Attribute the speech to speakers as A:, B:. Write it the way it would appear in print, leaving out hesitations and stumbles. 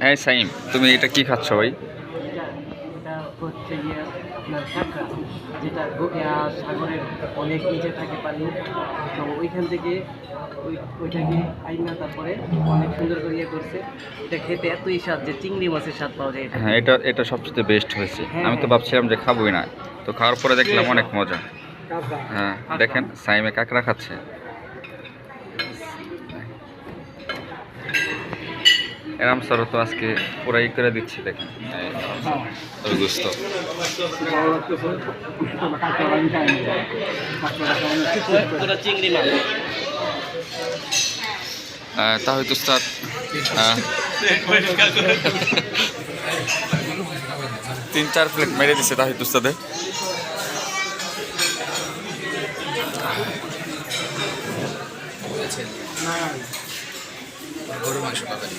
A: হ্যাঁ সাইম, তুমি এটা কি খাচ্ছ ভাই?
B: এটা এটা হচ্ছে গিয়ে আপনার কাঁকড়া, যেটা সাগরের অনেক নিচে থাকে পানি। তো ওইখান থেকে ওইটাকে আইনা তারপরে অনেক সুন্দর করে ইয়ে করছে। এটা খেতে এতই স্বাদ যে চিংড়ি মাছের স্বাদ পাওয়া যায় এটা
A: হ্যাঁ,
B: খেলে।
A: এটা সবচেয়ে বেস্ট হয়েছে।
B: হ্যাঁ
A: আমি তো
B: হ্যাঁ
A: ভাবছিলাম যে খাবোই না, তো খাওয়ার পরে দেখলাম অনেক মজা।
B: কাঁকড়া
A: হ্যাঁ
B: কাঁকড়া
A: দেখেন সাইমে কাঁকড়া খাচ্ছে। এরাম স্যার তো আজকে পুরাই করে দিচ্ছি দেখেন। ওই গোস্ত
B: পুরো চিংড়ি মাছ।
A: তাহিদ উস্তাদ তিন চার প্লেট মেরে দিচ্ছে তাহিদ উস্তাদে।
C: গরু মাংস পাবেন।